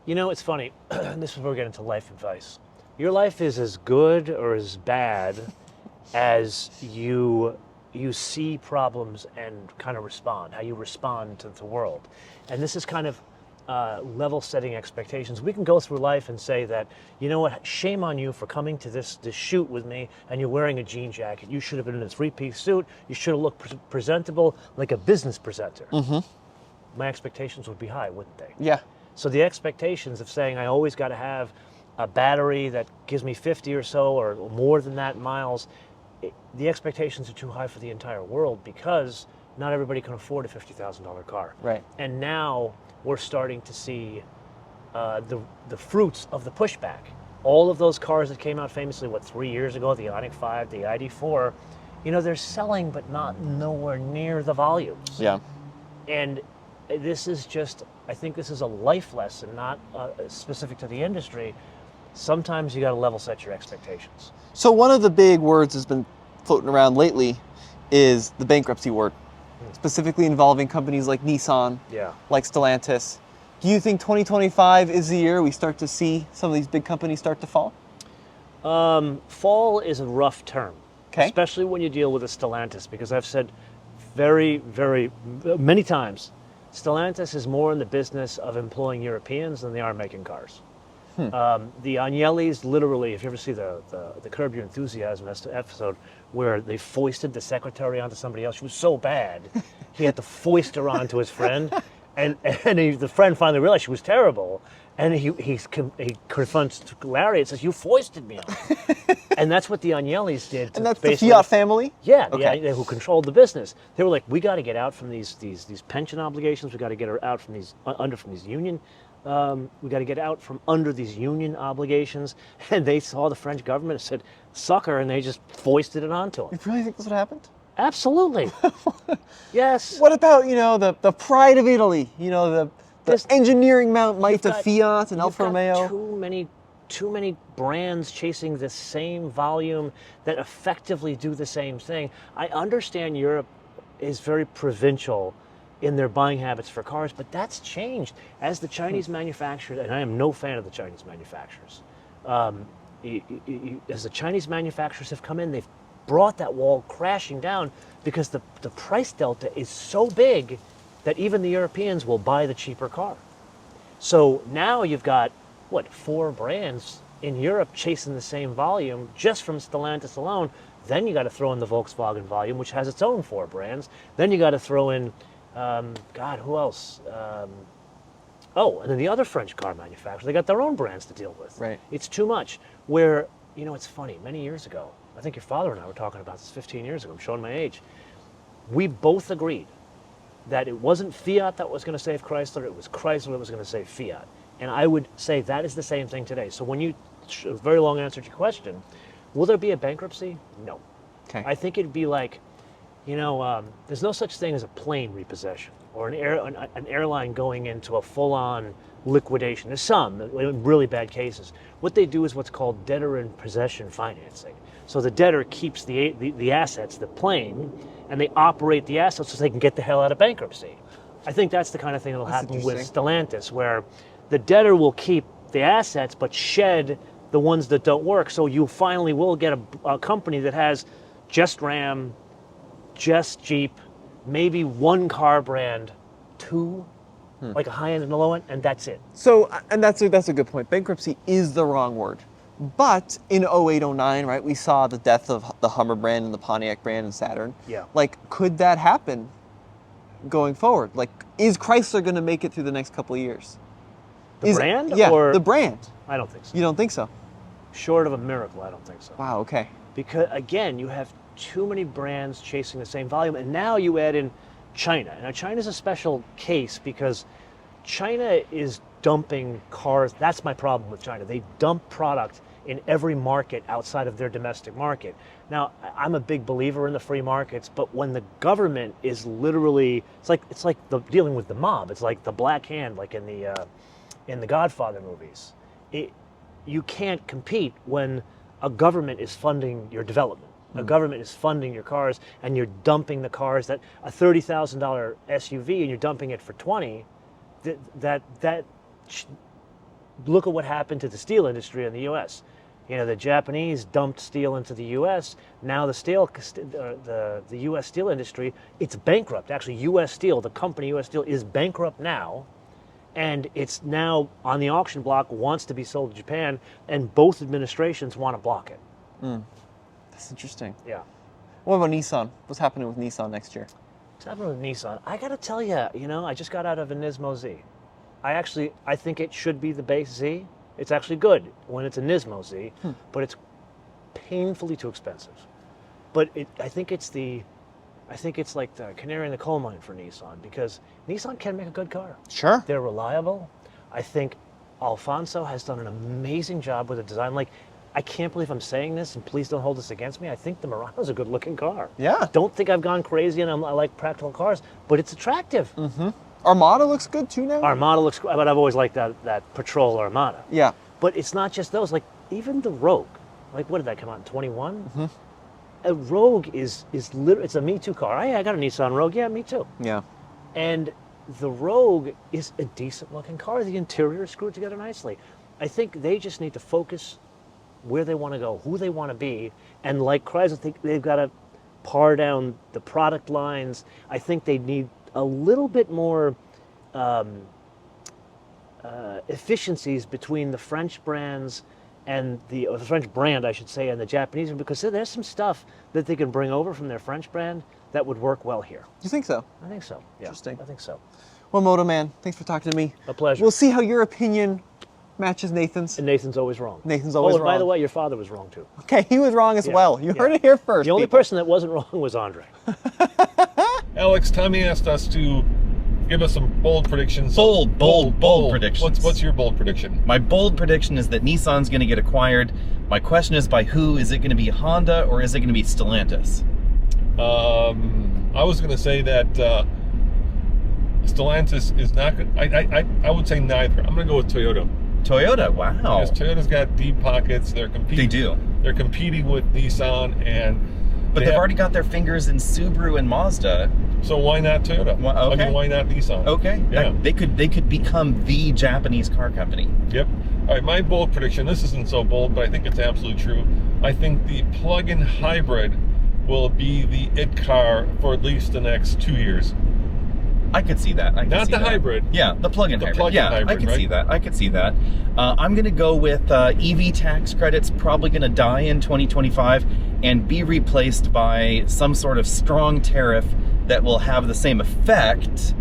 It's funny. This is where we get into life advice. Your life is as good or as bad as you see problems and kind of respond, how you respond to the world. And this is kind of level setting expectations. We can go through life and say that, you know what, shame on you for coming to this shoot with me and you're wearing a jean jacket. You should have been in a 3-piece suit. You should have looked presentable like a business presenter. My expectations would be high, wouldn't they? Yeah. So the expectations of saying I always got to have a battery that gives me 50 or so or more than that miles, the expectations are too high for the entire world because not everybody can afford a $50,000 car. Right. And now we're starting to see the fruits of the pushback. All of those cars that came out famously, 3 years ago, the Ioniq 5, the ID4, they're selling but not nowhere near the volumes. Yeah. And this is just, I think this is a life lesson, not specific to the industry. Sometimes you got to level set your expectations. So one of the big words that's been floating around lately is the bankruptcy word, specifically involving companies like Nissan, like Stellantis. Do you think 2025 is the year we start to see some of these big companies start to fall? Fall is a rough term, Okay. especially when you deal with a Stellantis, because I've said very, very many times, Stellantis is more in the business of employing Europeans than they are making cars. The Agnellis, literally, if you ever see the Curb Your Enthusiasm episode where they foisted the secretary onto somebody else, she was so bad, he had to foist her onto his friend, and the friend finally realized she was terrible, and he confronts Larry and says, "You foisted me on." And that's what the Agnellis did. And that's the Fiat family? Yeah, Okay. who controlled the business. They were like, we got to get out from these pension obligations. We got to get out from these union. We got to get out from under these union obligations. And they saw the French government and said, "Sucker," and they just foisted it onto them. You really think that's what happened? Absolutely. Yes. What about, the pride of Italy, the engineering might you've to got- Fiat and you've Alfa got Romeo. Too many brands chasing the same volume that effectively do the same thing. I understand Europe is very provincial in their buying habits for cars, but that's changed as the Chinese manufacturers, and I am no fan of the Chinese manufacturers. As the Chinese manufacturers have come in, they've brought that wall crashing down because the price delta is so big that even the Europeans will buy the cheaper car. So now you've got, 4 brands in Europe chasing the same volume just from Stellantis alone. Then you got to throw in the Volkswagen volume, which has its own 4 brands. Then you got to throw in, who else? And then the other French car manufacturers, they got their own brands to deal with. Right. It's too much. Where, it's funny, many years ago, I think your father and I were talking about this 15 years ago, I'm showing my age. We both agreed that it wasn't Fiat that was going to save Chrysler, it was Chrysler that was going to save Fiat. And I would say that is the same thing today. So when a very long answer to your question, will there be a bankruptcy? No. Okay. I think it'd be like, there's no such thing as a plane repossession or an airline going into a full-on liquidation. There's some in really bad cases. What they do is what's called debtor in possession financing. So the debtor keeps the assets, the plane, and they operate the assets so they can get the hell out of bankruptcy. I think that's the kind of thing that'll happen with Stellantis, where the debtor will keep the assets but shed the ones that don't work. So you finally will get a company that has just Ram, just Jeep, maybe 1 car brand, 2, like a high end and a low end, and that's it. So, and that's a good point. Bankruptcy is the wrong word. But in 08, 09, right, we saw the death of the Hummer brand and the Pontiac brand and Saturn. Yeah. Could that happen going forward? Is Chrysler going to make it through the next couple of years? The brand? Yeah, or the brand. I don't think so. You don't think so? Short of a miracle, I don't think so. Wow, okay. Because, again, you have too many brands chasing the same volume, and now you add in China. Now, China's a special case because China is dumping cars. That's my problem with China. They dump product in every market outside of their domestic market. Now, I'm a big believer in the free markets, but when the government is literally, it's like dealing with the mob. It's like the Black Hand, like in the Godfather movies. You can't compete when a government is funding your development. A government is funding your cars, and you're dumping the cars that a $30,000 SUV, and you're dumping it for 20. Look at what happened to the steel industry in the U.S. The Japanese dumped steel into the U.S. Now the U.S. steel industry, it's bankrupt. Actually, U.S. Steel, the company U.S. Steel, is bankrupt now. And it's now on the auction block, wants to be sold to Japan, and both administrations want to block it. That's interesting. Yeah. What about Nissan? What's happening with Nissan next year? What's happening with Nissan? I got to tell you, I just got out of a Nismo Z. I think it should be the base Z. It's actually good when it's a Nismo Z, but it's painfully too expensive. But I think it's like the canary in the coal mine for Nissan, because Nissan can make a good car. Sure. They're reliable. I think Alfonso has done an amazing job with the design. I can't believe I'm saying this, and please don't hold this against me. I think the Murano's a good-looking car. Yeah. Don't think I've gone crazy and I like practical cars, but it's attractive. Armada looks good too now? Armada looks, but I've always liked that Patrol Armada. Yeah. But it's not just those. Even the Rogue. What did that come out in 21? A Rogue is literally, it's a Me Too car. I got a Nissan Rogue. Yeah, me too. Yeah. And the Rogue is a decent-looking car. The interior is screwed together nicely. I think they just need to focus where they want to go, who they want to be, and like Chrysler, they've got to par down the product lines. I think they need a little bit more efficiencies between the French brands and the French brand, I should say, and the Japanese one, because there's some stuff that they can bring over from their French brand that would work well here. You think so? I think so. Yeah, Interesting. I think so. Well, Moto Man, thanks for talking to me. A pleasure. We'll see how your opinion matches Nathan's. And Nathan's always wrong. Nathan's always and by wrong. the way, your father was wrong too. Okay, he was wrong as Yeah, well. You yeah. heard it here first. The only people. person that wasn't wrong was Andre. Alex, Tommy asked us to give us some bold predictions. Bold predictions. What's your bold prediction? My bold prediction is that Nissan's going to get acquired. My question is by who? Is it going to be Honda or is it going to be Stellantis? I was going to say that Stellantis is not going to, I would say neither. I'm going to go with Toyota. Toyota, wow. Because Toyota's got deep pockets. They're competing. They do. They're competing with Nissan, But they've already got their fingers in Subaru and Mazda. So why not Toyota? Well, okay. I mean, why not Nissan? Okay. Yeah. They could become the Japanese car company. Yep. All right, my bold prediction, this isn't so bold, but I think it's absolutely true. I think the plug-in hybrid will be the it car for at least the next 2 years. I could see that. Not the hybrid. Yeah, the plug-in hybrid. plug-in hybrid, I could right? see that. I could see that. I'm going to go with EV tax credits probably going to die in 2025 and be replaced by some sort of strong tariff that will have the same effect,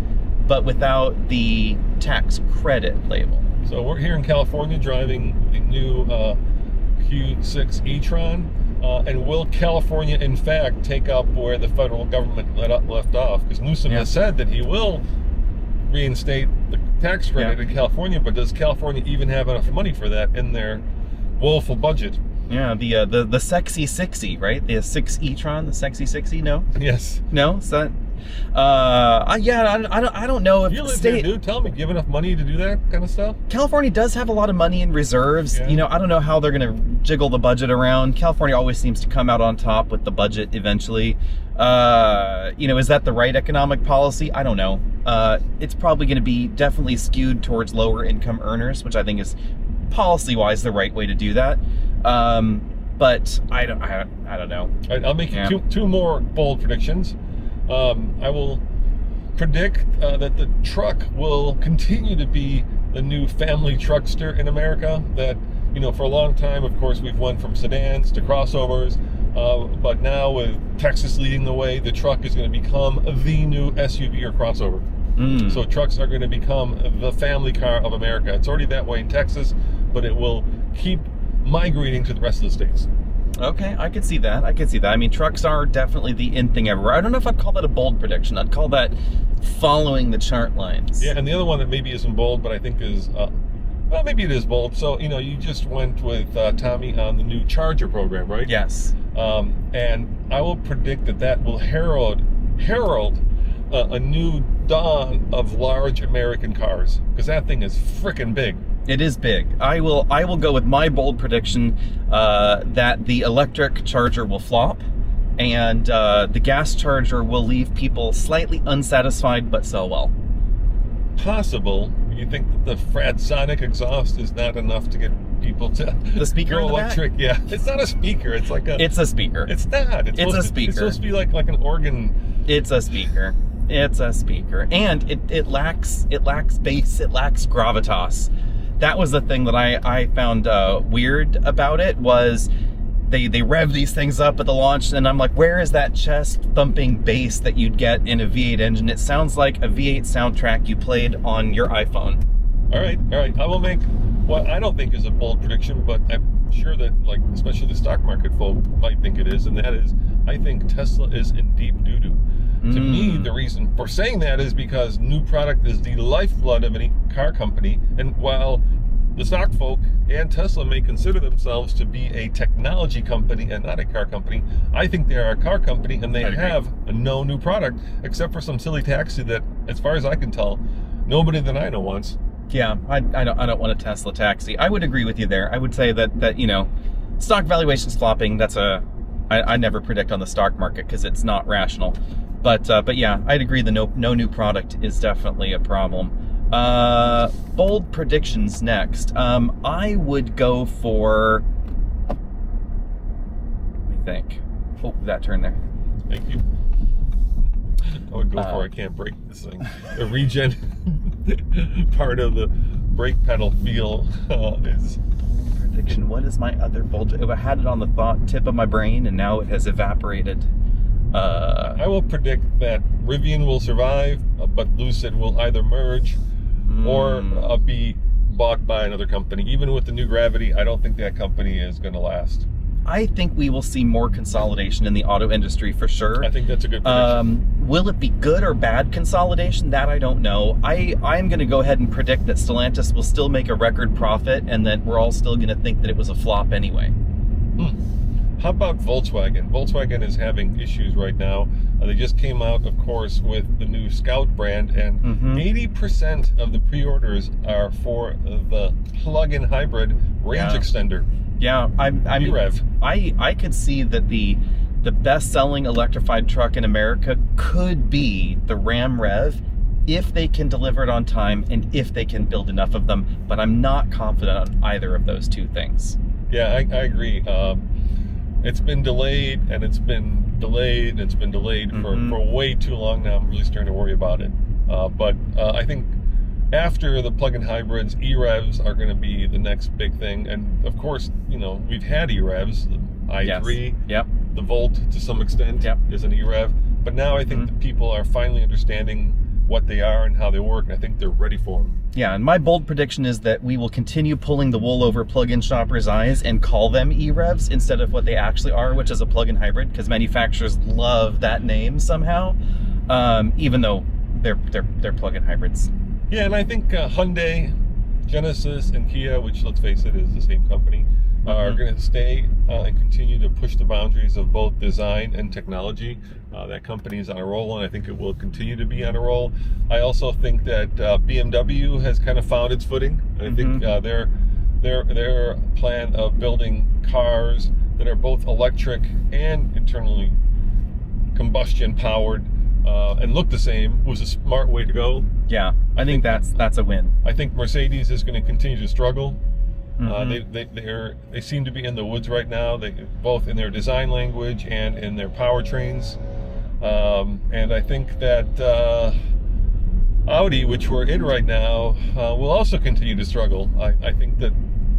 but without the tax credit label. So we're here in California driving the new Q6 e-tron. And will California, in fact, take up where the federal government left off? Because Newsom has said that he will reinstate the tax credit in California, but does California even have enough money for that in their woeful budget? Yeah, the sexy 60, right? The 6 e-tron, the sexy 60. No, Yes. no, is that? I don't know if You the live state. there, dude. Tell me, do you have enough money to do that kind of stuff? California does have a lot of money in reserves. Yeah. You know, I don't know how they're going to jiggle the budget around. California always seems to come out on top with the budget eventually. You know, is that the right economic policy? I don't know. It's probably going to be definitely skewed towards lower income earners, which I think is policy-wise the right way to do that. But I don't know. All right, I'll make you two more bold predictions. I will predict that the truck will continue to be the new family truckster in America. That, you know, for a long time, of course, we've went from sedans to crossovers. But now with Texas leading the way, the truck is going to become the new SUV or crossover. So trucks are going to become the family car of America. It's already that way in Texas, but it will keep migrating to the rest of the states. Okay, I could see that. I mean, trucks are definitely the in thing everywhere. I don't know if I'd call that a bold prediction. I'd call that following the chart lines. Yeah, and the other one that maybe isn't bold, but I think is, well, maybe it is bold. So, you know, you just went with Tommy on the new Charger program, right? Yes. And I will predict that will herald a new dawn of large American cars, because that thing is freaking big. It is big. I will go with my bold prediction that the electric Charger will flop, and the gas Charger will leave people slightly unsatisfied but sell well. Possible. You think that the Fratsonic exhaust is not enough to get people to The speaker go in the back? electric? Yeah, it's not a speaker. It's like a. It's a speaker. It's not. It's a It's speaker. supposed to be like an organ. It's a speaker. It's a speaker, and it lacks bass. It lacks gravitas. That was the thing that I found weird about it, was they rev these things up at the launch, and I'm like, where is that chest thumping bass that you'd get in a V8 engine? It sounds like a V8 soundtrack you played on your iPhone. All right. I will make what I don't think is a bold prediction, but I'm sure that, like, especially the stock market folk might think it is, and that is, I think Tesla is in deep doo-doo. To me, the reason for saying that is because new product is the lifeblood of any car company, and while the stock folk and Tesla may consider themselves to be a technology company and not a car company, I think they are a car company, and they have no new product except for some silly taxi that, as far as I can tell, nobody that I know wants. Yeah, I don't want a Tesla taxi. I would agree with you there. I would say that you know, stock valuations flopping. I never predict on the stock market because it's not rational. But yeah, I'd agree. The no new product is definitely a problem. Bold predictions next. I would go for. Let me think. Oh, that turn there. Thank you. I would go for I can't break this thing. The regen part of the brake pedal feel is. Prediction. What is my other bold? I had it on the tip of my brain, and now it has evaporated. I will predict that Rivian will survive, but Lucid will either merge or be bought by another company. Even with the new Gravity, I don't think that company is going to last. I think we will see more consolidation in the auto industry for sure. I think that's a good prediction. Will it be good or bad consolidation? That I don't know. I'm going to go ahead and predict that Stellantis will still make a record profit, and that we're all still going to think that it was a flop anyway. How about Volkswagen? Volkswagen is having issues right now. They just came out, of course, with the new Scout brand, and 80% of the pre-orders are for the plug-in hybrid range extender. Yeah, E-Rev. I could see that the best-selling electrified truck in America could be the Ram Rev, if they can deliver it on time and if they can build enough of them. But I'm not confident on either of those two things. Yeah, I agree. It's been delayed, and it's been delayed, and it's been delayed for way too long now. I'm really starting to worry about it. But I think after the plug-in hybrids, E-Revs are going to be the next big thing. And of course, we've had E-Revs, the i3, the Volt to some extent is an E-Rev. But now I think the people are finally understanding what they are and how they work, and I think they're ready for them. Yeah, and my bold prediction is that we will continue pulling the wool over plug-in shoppers' eyes and call them E-Revs instead of what they actually are, which is a plug-in hybrid, because manufacturers love that name somehow, even though they're plug-in hybrids. Yeah, and I think Hyundai, Genesis, and Kia, which, let's face it, is the same company, are going to stay and continue to push the boundaries of both design and technology. That company is on a roll, and I think it will continue to be on a roll. I also think that BMW has kind of found its footing. I think their plan of building cars that are both electric and internally combustion powered and look the same was a smart way to go. Yeah, I think that's a win. I think Mercedes is going to continue to struggle. They seem to be in the woods right now. They both in their design language and in their powertrains. And I think that Audi, which we're in right now, will also continue to struggle. I think that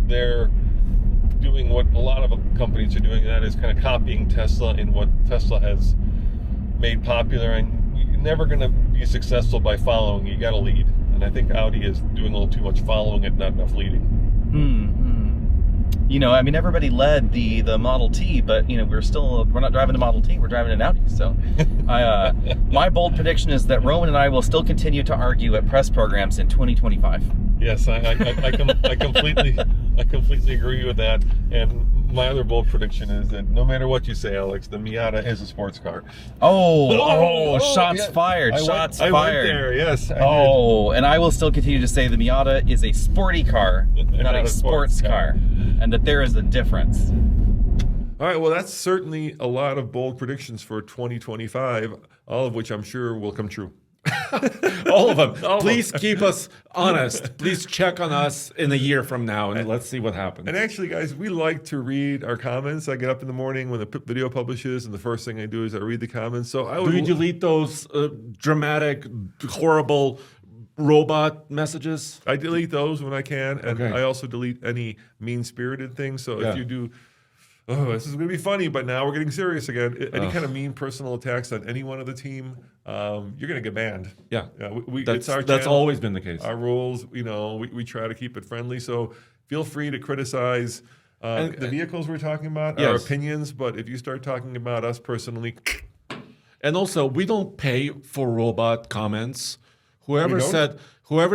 they're doing what a lot of companies are doing, and that is kind of copying Tesla in what Tesla has made popular. And you're never going to be successful by following. You got to lead. And I think Audi is doing a little too much following and not enough leading. Everybody led the Model T, but we're not driving the Model T, we're driving an Audi. So my bold prediction is that Roman and I will still continue to argue at press programs in 2025. Yes, I completely agree with that. And my other bold prediction is that no matter what you say, Alex, the Miata is a sports car. Shots fired. Shots fired. I went there, yes. And I will still continue to say the Miata is a sporty car, not a sports car, and that there is a difference. All right, well, that's certainly a lot of bold predictions for 2025, all of which I'm sure will come true. All of them. Please keep us honest. Please check on us in a year from now, and let's see what happens. And actually, guys, we like to read our comments. I get up in the morning when the video publishes, and the first thing I do is I read the comments. So I would Do you delete those dramatic, horrible robot messages? I delete those when I can, and Okay. I also delete any mean-spirited things. So if you do, this is going to be funny, but now we're getting serious again. Any kind of mean personal attacks on anyone of the team, you're going to get banned. Yeah, it's our that's channel, always been the case. our rules. We try to keep it friendly. So feel free to criticize the vehicles we're talking about, our Yes. opinions. But if you start talking about us personally, And also, we don't pay for robot comments. Whoever We don't?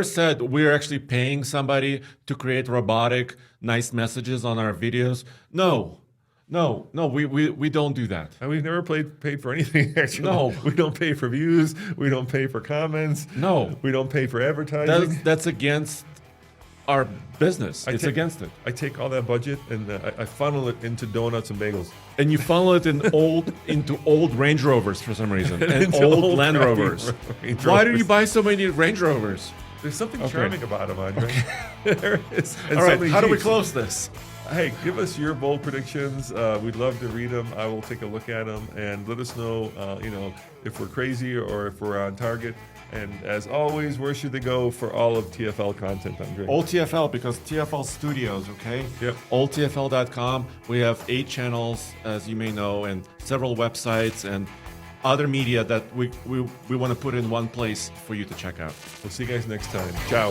said we're actually paying somebody to create robotic, nice messages on our videos. No, we don't do that. and we've never paid for anything. Actually, No. we don't pay for views. We don't pay for comments. No. we don't pay for advertising. That's against our business. It's against it. I take all that budget and I funnel it into donuts and bagels. And you funnel it into old Range Rovers for some reason, and Into old old Land crappy Rovers. Range Why do Rovers. you buy so many Range Rovers? There's something charming about them, Andre. There is. And All so right, many how do we Jeeps. close this? Hey, give us your bold predictions. We'd love to read them. I will take a look at them and let us know, if we're crazy or if we're on target. And as always, where should they go for all of TFL content, Andre? Old TFL, because TFL Studios, okay? Yep. oldtfl.com. We have 8 channels, as you may know, and several websites and other media that we want to put in one place for you to check out. We'll see you guys next time. Ciao.